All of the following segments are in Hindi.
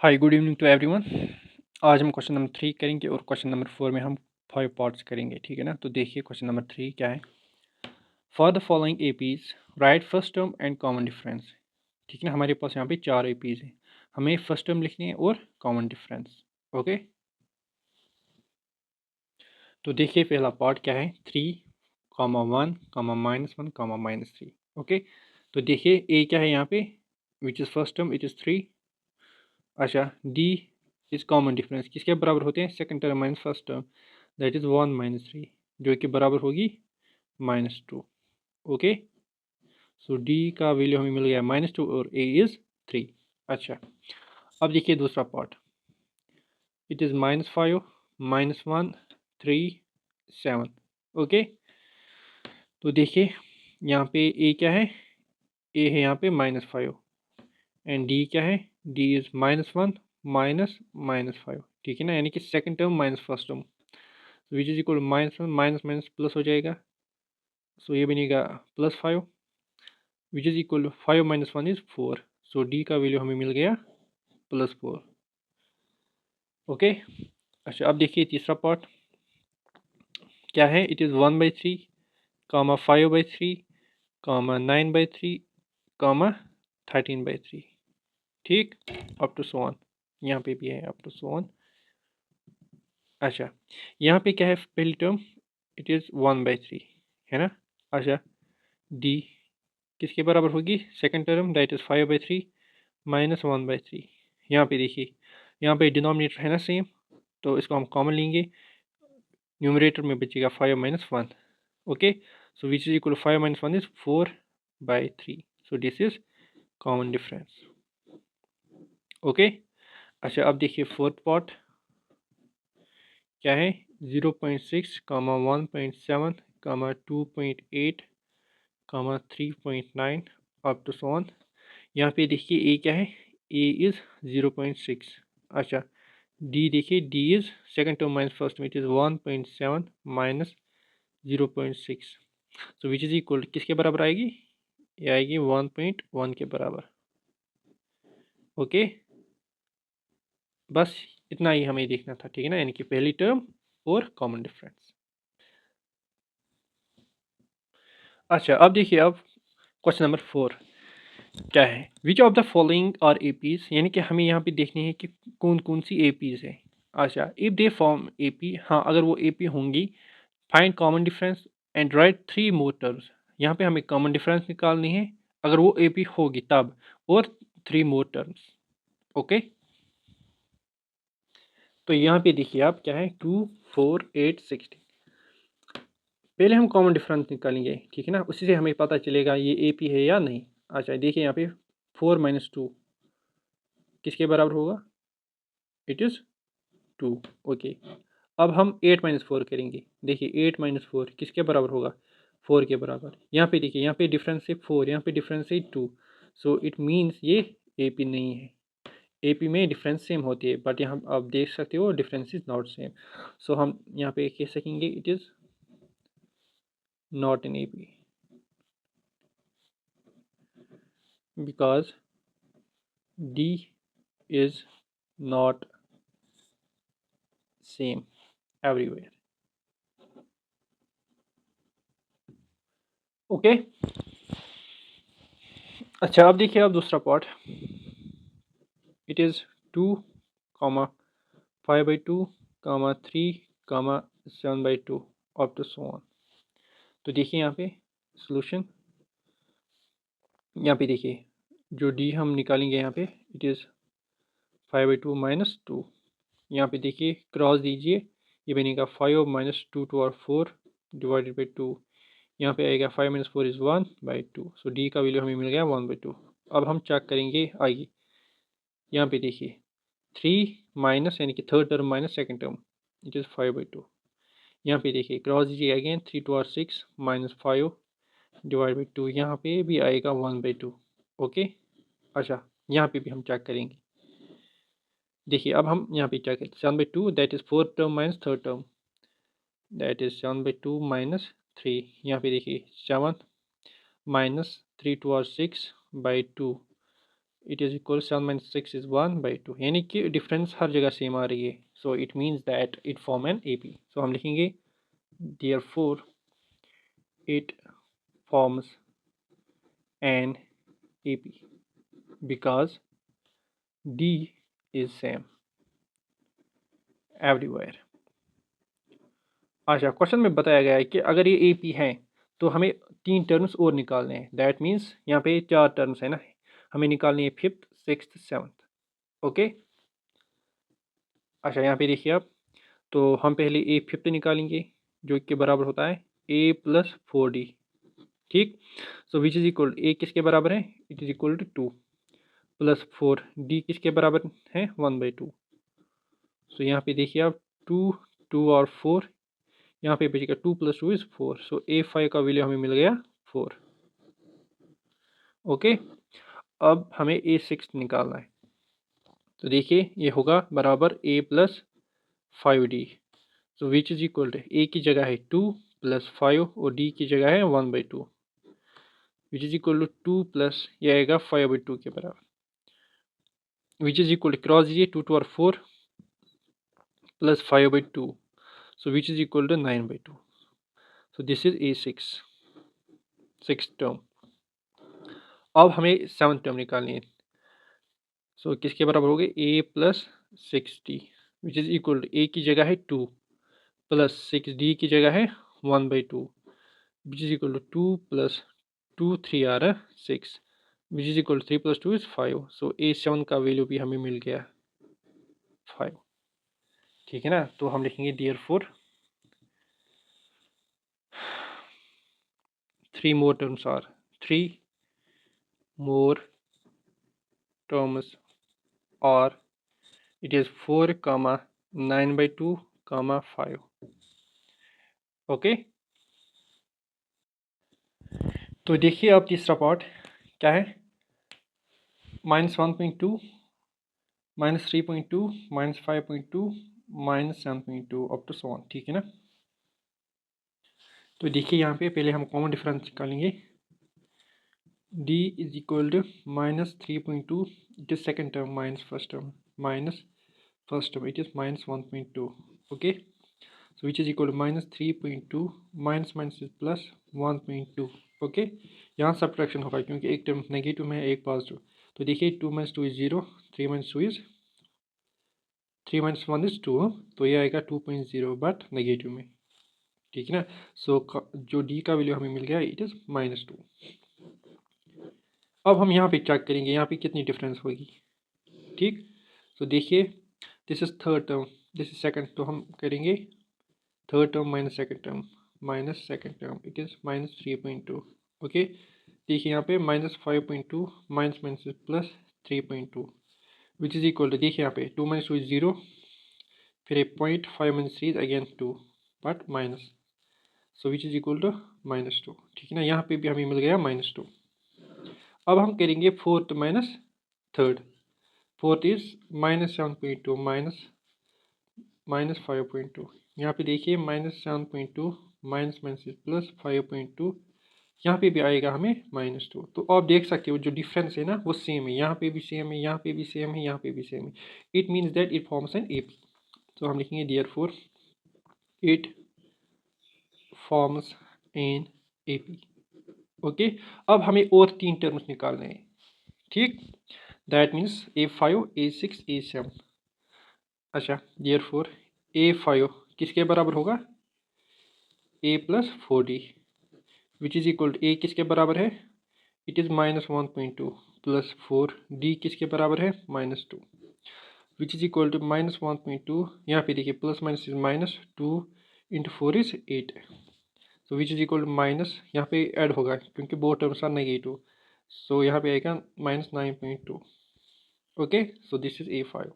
Hi good evening to everyone. आज हम क्वेश्चन नंबर 3 करेंगे और क्वेश्चन नंबर 4 में हम 5 पार्ट्स करेंगे, ठीक है ना। तो देखिए क्वेश्चन नंबर 3 क्या है। For the following APs right first term and common difference. ठीक है ना, हमारे पास यहाँ पे 4 एपीज हैं, हमें फर्स्ट टर्म लिखनी है और कॉमन डिफरेंस। ओके, तो देखिए पहला पार्ट क्या है, 3, 1, -1, -3। ओके, तो देखिए ए क्या है यहाँ पे, which is first term, it is 3। अच्छा, डी इज कॉमन डिफरेंस, किसके बराबर होते हैं, second term minus first term, that is 1 - 3, जो कि बराबर होगी -2। ओके, सो डी का वैल्यू हमें मिल गया -2 और ए इज 3। अच्छा, अब देखिए दूसरा पार्ट, इट इज -5, -1, 3, 7। ओके, तो देखिए यहाँ पे ए क्या है, ए है यहाँ पे -5 एंड डी क्या है, डी इज -1 -5। ठीक है ना, यानी कि second term minus first term, which is equal -1 minus minus plus हो जाएगा। सो ये बनेगा +5, विच is equal 5 - 1 is 4। So D का वैल्यू हमें मिल गया +4। ओके, अच्छा अब देखिए तीसरा पार्ट क्या है, इट इज़ 1/3, 5/3, 9/3, 13/3। ठीक, अप टू सो ऑन, यहाँ पे भी है अप टू सो ऑन। अच्छा, यहाँ पे क्या है पहली टर्म, इट इज़ 1/3, है ना। अच्छा, डी किसके बराबर होगी, सेकंड टर्म दैट इज़ 5/3 -1/3। यहाँ पे देखिए, यहाँ पे डिनोमिनेटर है ना सेम, तो इसको हम कॉमन लेंगे, न्यूमरेटर में बचेगा 5 - 1। Okay, so which is equal 5 - 1 is 4/3। So this is common difference. Okay, अच्छा अब देखिए फोर्थ पार्ट क्या है, 0.6, 1.7, 2.8, 3.9, अप टू सो ऑन। यहाँ पे देखिए ए क्या है, ए इज़ 0.6। अच्छा, डी देखिए, D is second term minus first term, it is 1.7 -0.6। So which is equal किसके बराबर आएगी, ये आएगी 1.1 के बराबर। ओके, बस इतना ही हमें देखना था, ठीक है ना, यानी कि पहली टर्म और कॉमन डिफरेंस। अच्छा अब देखिए, अब क्वेश्चन नंबर 4 क्या है, which of the following are A Ps, यानी कि हमें यहाँ पे देखनी है कि कौन कौन सी ए पीज है। अच्छा, if they form A P, हाँ अगर वो ए पी होंगी, find common difference and right 3 more terms. यहाँ पे हमें कॉमन डिफरेंस निकालनी है अगर वो ए पी होगी तब, और 3 मोर टर्म्स। ओके, तो यहाँ पे देखिए आप क्या है, 2, 4, 8, 16। पहले हम कॉमन डिफरेंस निकालेंगे, ठीक है ना, उसी से हमें पता चलेगा ये ए पी है या नहीं। अच्छा देखिए यहाँ पे 4 - 2 किसके बराबर होगा, इट इज़ 2। ओके, अब हम 8 - 4 करेंगे, देखिए 8 - 4 किसके बराबर होगा, 4 के बराबर। यहाँ पे देखिए, यहाँ पे डिफरेंस है 4, यहाँ पे डिफरेंस है 2। सो इट मीन्स ये ए पी नहीं है। ए पी में डिफरेंस सेम होती है, बट यहाँ आप देख सकते हो difference is not same. So हम यहाँ पे कह सकेंगे it is not in A P, because D is not same everywhere. Okay, अच्छा अब देखिए, अब दूसरा part, it is 2, 5/2, 3, 7/2, up to so on. तो देखिए यहाँ पे सॉल्यूशन, यहाँ पे देखिए जो डी हम निकालेंगे यहाँ पे, इट इज़ 5/2 -2। यहाँ पे देखिए क्रॉस दीजिए, ये बनेगा 5 - 2 टू और 4 डिवाइडेड बाई 2। यहाँ पे आएगा 5 - 4 इज़ 1/2। सो डी का वैल्यू हमें मिल गया 1/2। अब हम चेक करेंगे आगे, यहाँ पे देखिए 3 माइनस, यानी कि third term minus second term, it is 5/2। यहाँ पे देखिए क्रॉस दीजिए अगेन, 3 टू और 6 -5 डिवाइड बाई 2, यहाँ पे भी आएगा 1/2। ओके, अच्छा यहाँ पे भी हम चेक करेंगे, देखिए अब हम यहाँ पे चेक करें, 7/2 that is fourth term minus third term, that is 7/2 -3। यहाँ पे देखिए 7 -3 टू और 6/2, it is equal 7 minus 6 is 1/2, यानी कि डिफरेंस हर जगह सेम आ रही है। So it means that it form an A P. So हम लिखेंगे therefore it forms an A P because D is same everywhere। अच्छा, क्वेश्चन में बताया गया है कि अगर ये ए पी है तो हमें 3 टर्म्स और निकालने हैं। दैट मीन्स यहाँ पे 4 टर्म्स है ना, हमें निकालनी है 5th 6th 7th। ओके, अच्छा यहाँ पे देखिए आप, तो हम पहले ए 5th निकालेंगे जो कि बराबर होता है a प्लस 4d। ठीक, सो विच इज इक्वल ए किसके बराबर है, it is equal to 2 plus 4d किसके बराबर है 1/2। सो यहाँ पे देखिए आप 2 2 और 4, यहाँ पे बचेगा 2 प्लस 2 इज 4। सो a5 का वैल्यू हमें मिल गया 4। ओके, अब हमें a6 निकालना है। तो देखिए ये होगा बराबर a plus 5d। So which is equal to a की जगह है 2 प्लस 5 और d की जगह है 1/2, which is equal to 2 plus ये आएगा 5/2 के बराबर, which is equal to cross दीजिए 2 2 और 4 plus 5/2, so which is equal to 9/2। So this is a6 six term. अब हमें 7th टर्म निकालनी है। सो किसके बराबर हो गए a plus 6d, which is equal to a की जगह है 2 प्लस 6d की जगह है 1/2, which is equal to 2 plus 2 3 आ रहा है 6, which is equal to 3 plus 2 is 5। So a7 का वैल्यू भी हमें मिल गया 5। ठीक है ना, तो हम लिखेंगे therefore 3 more terms are 3 more terms are it is 4 comma 9/2 comma 5। Okay, तो देखिए अब तीसरा पार्ट क्या है, -1.2 -3.2 -5.2 -7.2 अप टू सो ऑन। ठीक है ना, तो देखिए यहाँ पे पहले हम कॉमन डिफरेंस निकालेंगे। d is equal to -3.2, it is second term minus first term, minus first term it is -1.2। okay, so which is equal to -3.2 minus minus is plus 1.2। Okay, यहाँ सब्ट्रैक्शन होगा क्योंकि एक टर्म नेगेटिव में है एक पॉजिटिव। तो देखिए 2 - 2 इज 0, 3 - 2 इज 3 - 1 इज 2, तो ये आएगा 2.0 बट नेगेटिव में। ठीक है ना, सो जो d का वैल्यू हमें मिल गया इट इज़ -2। अब हम यहाँ पे चेक करेंगे यहाँ पे कितनी डिफरेंस होगी। ठीक, तो देखिए this is third term, this is second, तो हम करेंगे third term minus second term it is -3.2। Okay, देखिए यहाँ पे -5.2 minus minus plus 3.2 which is equal to, देखिए यहाँ पे 2 - 2 इज 0, फिर एक point 5 - 3 is again 2 but minus, so which is equal to -2। ठीक है ना, यहाँ पे भी हमें मिल गया -2। अब हम करेंगे fourth minus third, fourth is -7.2 minus 5.2, यहाँ पे देखिए -7.2 माइनस माइनस प्लस 5.2, यहाँ पे भी आएगा हमें -2। तो आप देख सकते हो जो डिफरेंस है ना वो सेम है, यहाँ पे भी सेम है, यहाँ पे भी सेम है, यहाँ पे भी सेम है। It means that it forms an AP। तो हम लिखेंगे therefore it forms an AP। Okay, अब हमें और 3 टर्म्स निकालने हैं। ठीक, that means A5 A6 A7। अच्छा, देयरफॉर A5 किसके बराबर होगा a plus 4d, which is equal to a किसके बराबर है इट इज़ -1.2 प्लस 4d किसके बराबर है -2, विच इज़ इक्वल टू -1.2, यहाँ पे देखिए plus minus is -2 into 4 is 8, so which is equal to minus, यहाँ पे ऐड होगा क्योंकि both terms are negative, so यहाँ पे आएगा -9.2। Okay, so this is A5।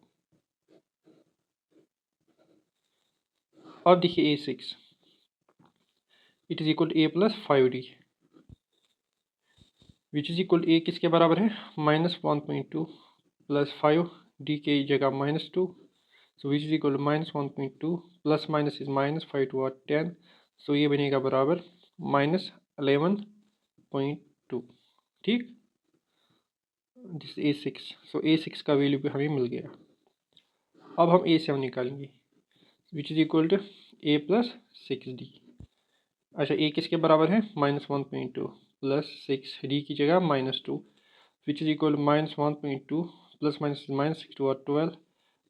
अब देखिए A6 it is equal to a plus 5d, which is equal a किसके बराबर है -1.2 प्लस 5d के जगह -2, so which is equal to -1.2 plus minus is -5 2 और 10, सो ये बनेगा बराबर -11.2। ठीक, दिस A6, सो A6 का वैल्यू भी हमें मिल गया। अब हम A7 निकालेंगे, which is equal to A plus 6D। अच्छा, A किसके बराबर है? -1.2 प्लस 6, D की जगह -2, विच इज़ इक्वल -1.2 प्लस -6 और 12,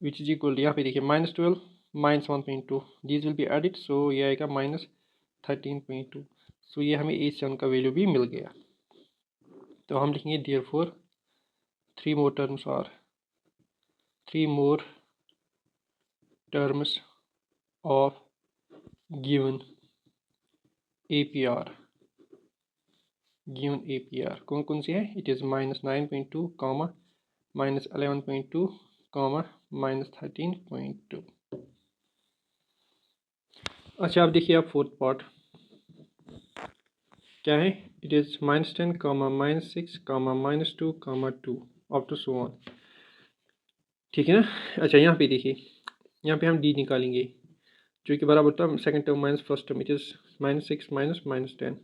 विच इज़ इक्वल, यहाँ पे देखिए -12 -1.2, दीज विल बी एडिड, सो ये आएगा -13.2। सो ये हमें A7 का वैल्यू भी मिल गया। तो हम लिखेंगे therefore 3 more terms are 3 more terms of given APR, कौन कौन सी है? It is -9.2, -11.2, -13.2। अच्छा, अब देखिए आप फोर्थ पार्ट क्या है? It is -10, -6, -2, -2 up to so on. ठीक है ना? अच्छा, यहाँ पे देखिए, यहाँ पे हम D निकालेंगे, जो कि बराबर होता है second term minus first term, it is -6 -10,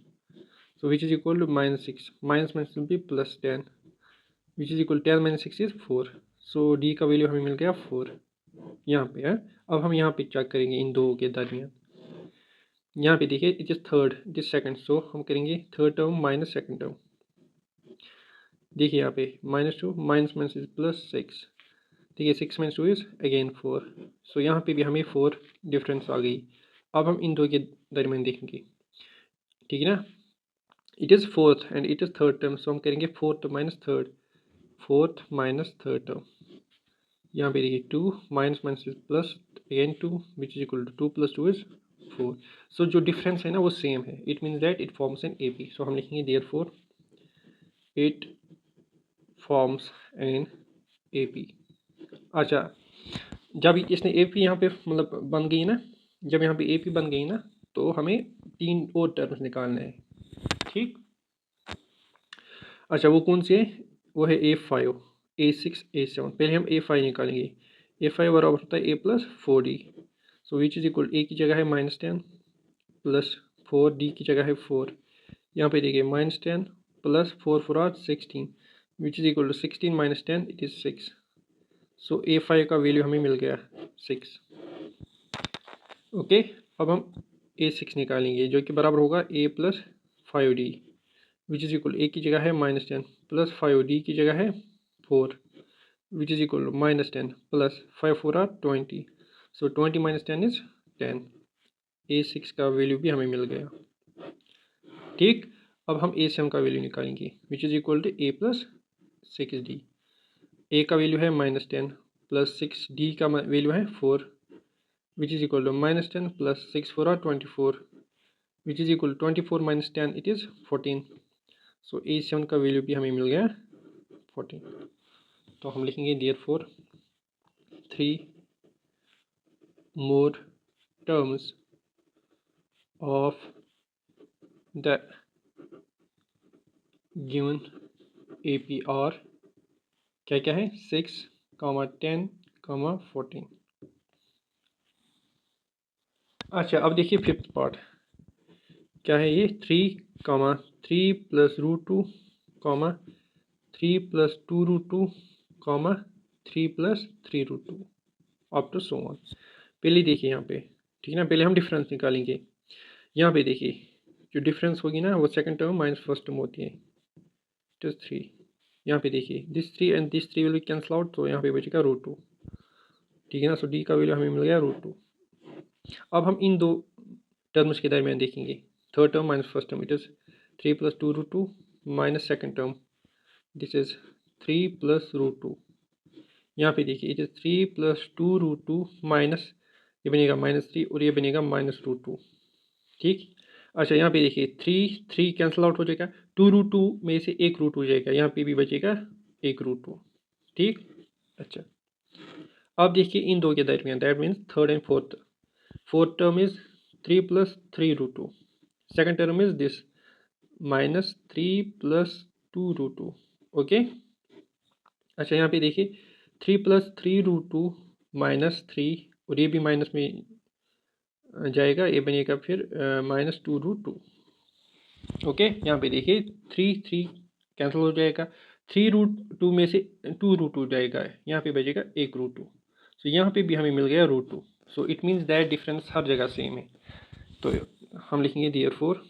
so which is equal to -6, minus will be +10, which is equal to 10 - 6 is 4, so D का वैल्यू हमें मिल गया 4 यहाँ पे है। अब हम यहाँ पे चेक करेंगे इन दो के दरमियान, यहाँ पे देखिए it is third, it is second, so हम करेंगे third term minus second term. देखिए यहाँ पे -2 माइनस इज +6, देखिए 6 - 2 इज़ अगेन 4, सो यहाँ पे भी हमें 4 डिफरेंस आ गई। अब हम इन दो के दरमियान देखेंगे, ठीक है ना? It is fourth and it is third term, so हम करेंगे फोर्थ माइनस थर्ड टर्म। यहाँ पे देखिए 2 minus is plus again 2, which is equal to 2 + 2 is 4, so जो डिफरेंस है ना वो सेम है, it means that it forms an AP, सो हम लिखेंगे therefore it forms an AP। अच्छा, जब इसने AP यहाँ पे मतलब बन गई ना, जब यहाँ पे AP बन गई ना, तो हमें 3 और टर्म्स निकालना है, ठीक। अच्छा, वो कौन सी है? वो है A5, A6, A7। पहले हम A5 निकालेंगे, A5 बराबर होता है A + 4D, so which is equal, A की जगह है -10 प्लस 4D की जगह है 4, यहाँ पे देखिए -10 plus 4 4 are 16, which is equal to 16 - 10 it is 6, so A5 का वैल्यू हमें मिल गया 6। ओके, अब हम A6 निकालेंगे, जो कि बराबर होगा A + 5D, which is equal, A की जगह है -10 प्लस 5D की जगह है 4, which is equal to -10 plus 5 4 are 20, so 20 - 10 is 10। A6 का वैल्यू भी हमें मिल गया, ठीक। अब हम A7 का वैल्यू निकालेंगे, which is equal to A + 6D। A का वैल्यू है -10 प्लस 6D का वैल्यू है 4, which is equal to -10 plus 6 4 are 24, which is equal 24 - 10 it is 14, so A7 का वैल्यू भी हमें मिल गया 14। तो हम लिखेंगे therefore 3 more terms of the given APR क्या क्या है? 6, 10, 14। अच्छा, अब देखिए फिफ्थ पार्ट क्या है? ये 3, 3 + √2, 3 + 2√2, 3 + 3√2 अप टू सो ऑन। पहले देखिए यहाँ पे, ठीक है ना, पहले हम डिफरेंस निकालेंगे। यहाँ पे देखिए जो डिफरेंस होगी ना, वो second term minus first term होती है, इट इज़ 3। यहाँ पे देखिए this 3 and this 3 will be cancel out, तो यहाँ पे बचेगा √2, ठीक है ना। सो D का वैल्यू हमें मिल गया √2। अब हम इन दो टर्म्स के दरमियान देखेंगे, third term minus first term, it is 3 + 2√2 minus second term, this is 3 + √2। यहाँ पे देखिए इट इज़ 3 + 2√2 माइनस, ये बनेगा -3 और ये बनेगा -√2, ठीक। अच्छा, यहाँ पे देखिए 3 कैंसिल आउट हो जाएगा, 2√2 में से एक रूट हो जाएगा, यहाँ पे भी बचेगा एक √2, ठीक। अच्छा, अब देखिए इन दो के दरमियान, that means third and fourth term is 3 + 3√2, second term is this -3 + 2√2, okay. अच्छा, यहाँ पे देखिए 3 + 3√2 -3 और ये भी माइनस में जाएगा, ये बनेगा फिर -2√2, ओके। यहाँ पे देखिए 3 कैंसिल हो जाएगा, 3√2 में से 2√2 जाएगा, यहाँ पे बचेगा 1√2। सो यहाँ पे भी हमें मिल गया √2। So it means that difference हर जगह सेम है। तो हम लिखेंगे therefore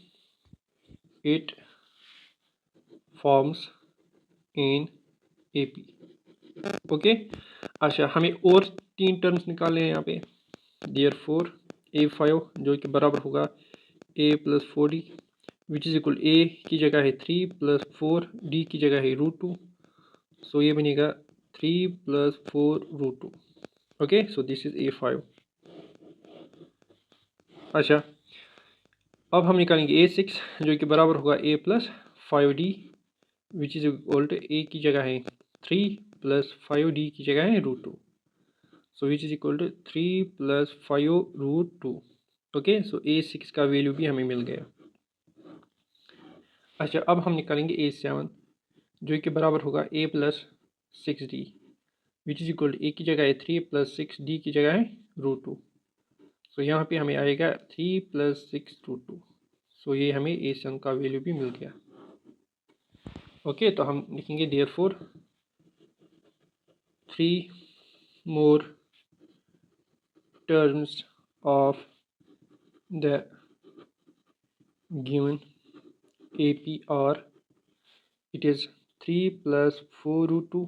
it forms in AP। Okay, अच्छा हमें और 3 टर्म्स निकालने हैं यहाँ पे। देयरफॉर A5 जो कि बराबर होगा A + 4D which is equal A की जगह है 3 + 4, D की जगह है √2। सो ये बनेगा 3 + 4 √2। Okay, so this is A5। अच्छा अब हम निकालेंगे A6 जो कि बराबर होगा A + 5D which is equal to A की जगह है 3 + 5D की जगह है √2। So which is equal to 3 + 5 √2। Okay, so A6 का वैल्यू भी हमें मिल गया। अच्छा अब हम निकालेंगे A7 जो कि बराबर होगा A + 6D which is equal to A की जगह है 3 + 6D की जगह है √2। सो यहाँ पे हमें आएगा 3 + 6 √2। सो ये हमें A7 का वैल्यू भी मिल गया। ओके, तो हम लिखेंगे therefore 3 more terms of the given AP are it is 3 + 4 √2,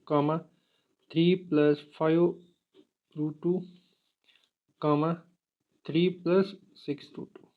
comma 3 + 5 √2, comma 3 + 6 √2।